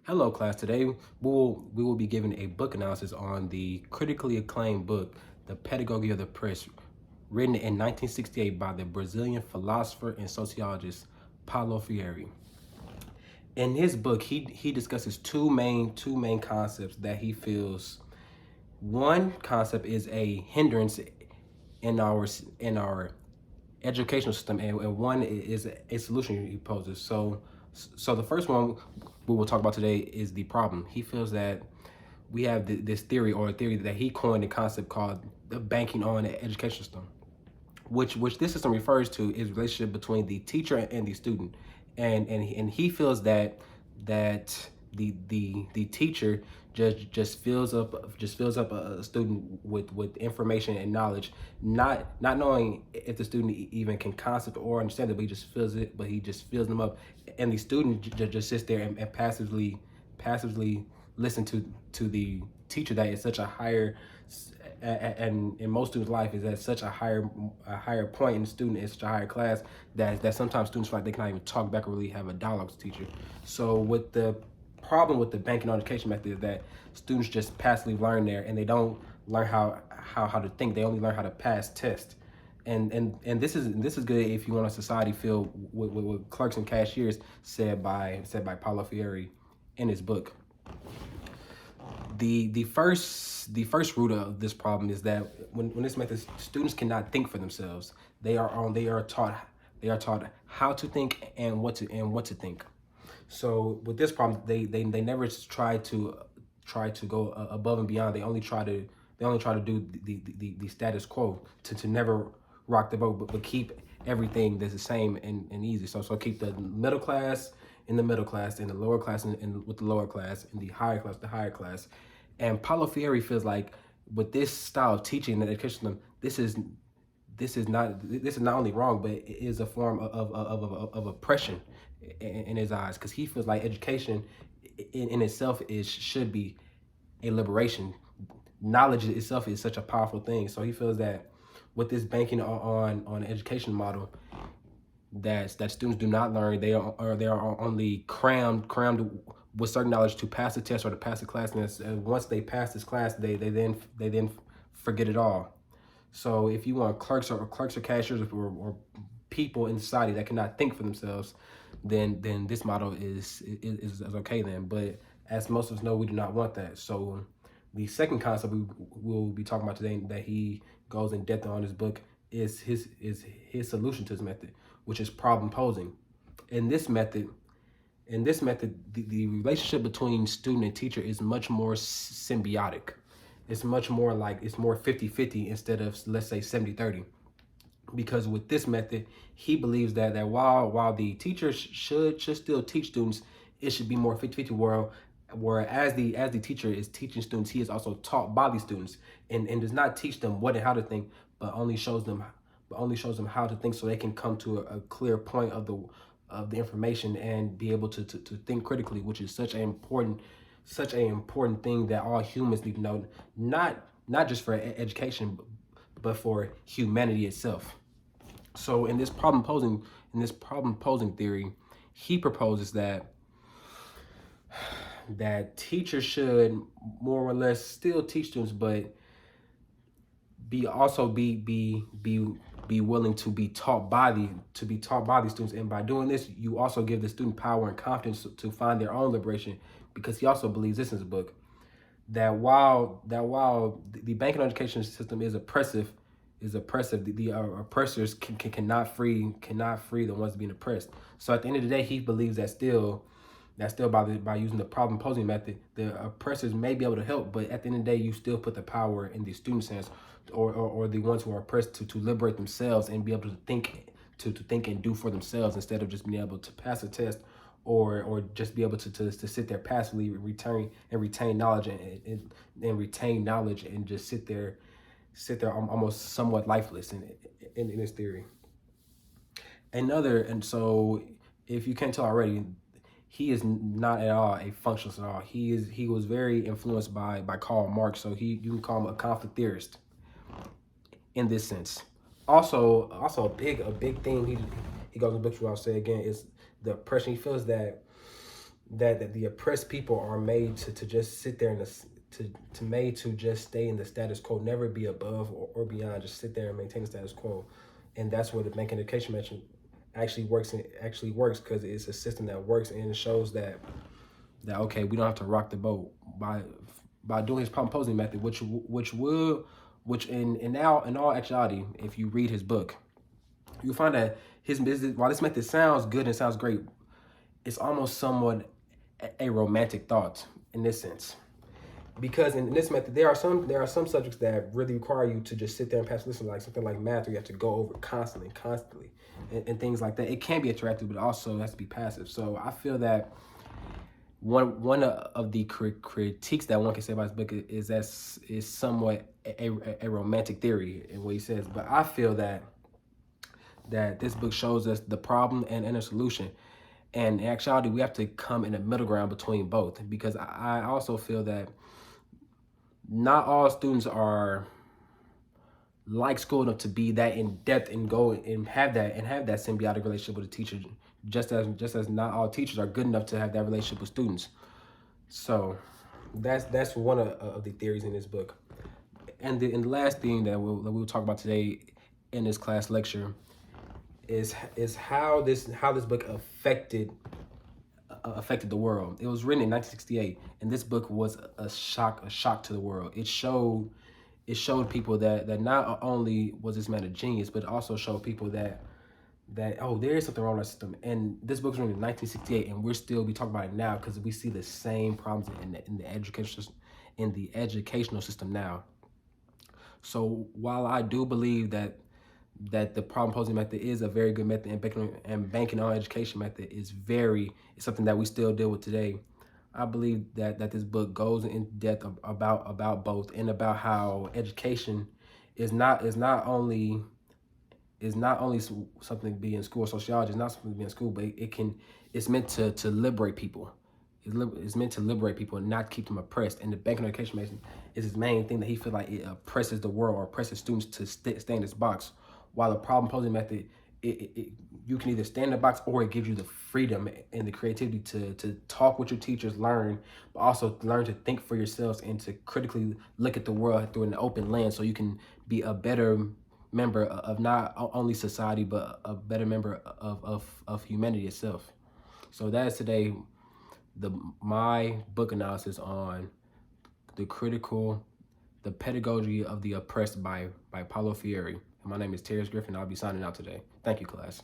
Hello, class. Today we will be giving a book analysis on the critically acclaimed book, The Pedagogy of the Press, written in 1968 by the Brazilian philosopher and sociologist Paulo Freire. In his book, he discusses two main concepts that he feels. One concept is a hindrance in our educational system, and one is a solution he poses. So the first one we will talk about today is the problem. He feels that we have this theory, or a theory that he coined, a concept called the banking on education system, which this system refers to is relationship between the teacher and the student, and he feels that the teacher just fills up a student with information and knowledge, not knowing if the student even can concept or understand it, but he just fills them up, and the student just sits there and passively listen to the teacher that is such a higher, and in most students' life is at such a higher point in the student, in such a higher class, that sometimes students feel like they cannot even talk back or really have a dialogue with the teacher. So with the problem with the banking on education method is that students just passively learn there, and they don't learn how to think. They only learn how to pass tests. And this is good if you want a society filled with clerks and cashiers, said by Paulo Freire in his book. The first root of this problem is that when this method, students cannot think for themselves. They are taught how to think and what to think. So with this problem, they never try to go above and beyond. They only try to do the status quo, to never rock the boat, but keep everything that's the same and easy. So keep the middle class in the middle class, and the lower class with the lower class, and the higher class. And Paulo Freire feels like with this style of teaching the education system, this is not only wrong, but it is a form of oppression in his eyes, because he feels like education in itself should be a liberation. Knowledge itself is such a powerful thing. So he feels that with this banking on an education model, that students do not learn. They are only crammed with certain knowledge to pass the test or to pass the class, and once they pass this class, they then forget it all. So if you want clerks or cashiers, or people in society that cannot think for themselves, then this model is okay then. But as most of us know, we do not want that. So the second concept we will be talking about today, that he goes in depth on his book, is his solution to this method, which is problem posing. In this method, the relationship between student and teacher is much more symbiotic. It's much more like, it's more 50-50 instead of, let's say, 70-30. Because with this method, he believes that while the teacher should still teach students, it should be more 50-50, where as the teacher is teaching students, he is also taught by the students, and does not teach them what and how to think, but only shows them how to think, so they can come to a clear point of the information, and be able to think critically, which is such an important thing that all humans need to know, not just for education, but for humanity itself. So in this problem posing theory, he proposes that teachers should more or less still teach students, but be willing to be taught by the students. And by doing this, you also give the student power and confidence to find their own liberation, because he also believes this in his book, that while the banking education system is oppressive, the oppressors cannot free the ones being oppressed. So at the end of the day, he believes that still by using the problem posing method, the oppressors may be able to help, but at the end of the day, you still put the power in the student's hands, or the ones who are oppressed, to liberate themselves and be able to think and do for themselves, instead of just being able to pass a test, or just be able to sit there passively retain knowledge, and retain knowledge, and just sit there almost somewhat lifeless in this theory. And so, if you can't tell already, he is not at all a functionalist at all. He was very influenced by Karl Marx, so you can call him a conflict theorist in this sense. Also a big theme he goes in the book, I'll say again, is the oppression. He feels that the oppressed people are made to just sit there and to made to just stay in the status quo, never be above or beyond, just sit there and maintain the status quo. And that's where the bank education mention actually works, and actually works because it's a system that works, and it shows that okay, we don't have to rock the boat by doing his problem posing method, which in all actuality, if you read his book, you'll find that his business, while this method sounds good and sounds great, it's almost somewhat a romantic thought in this sense. Because in this method, there are some subjects that really require you to just sit there and pass listen, like something like math, where you have to go over constantly, and things like that. It can be interactive, but also has to be passive. So I feel that one of the critiques that one can say about this book is somewhat a romantic theory in what he says. But I feel that this book shows us the problem and a solution. And in actuality, we have to come in a middle ground between both, because I also feel that not all students are like school enough to be that in depth and go and have that symbiotic relationship with a teacher, just as not all teachers are good enough to have that relationship with students. So that's one of the theories in this book. And the last thing that we'll talk about today in this class lecture is how this book affected the world. It was written in 1968, and this book was a shock to the world. It showed people that not only was this man a genius, but it also showed people that oh, there is something wrong with our system. And this book was written in 1968, and we're still talking about it now because we see the same problems in the educational system now. So while I do believe that the problem posing method is a very good method, and banking on education method is something that we still deal with today, I believe that this book goes in depth about both, and about how education is not only something to be in school. Sociology is not something to be in school, but it's meant to liberate people. It's meant to liberate people and not keep them oppressed. And the banking education method is his main thing, that he feels like it oppresses the world or oppresses students to stay in this box. While the problem posing method, you can either stay in the box, or it gives you the freedom and the creativity to talk with your teachers, learn, but also learn to think for yourselves and to critically look at the world through an open lens, so you can be a better member of not only society, but a better member of humanity itself. So that is today my book analysis on the pedagogy of the oppressed by Paulo Freire. My name is Terrence Griffin. I'll be signing out today. Thank you, class.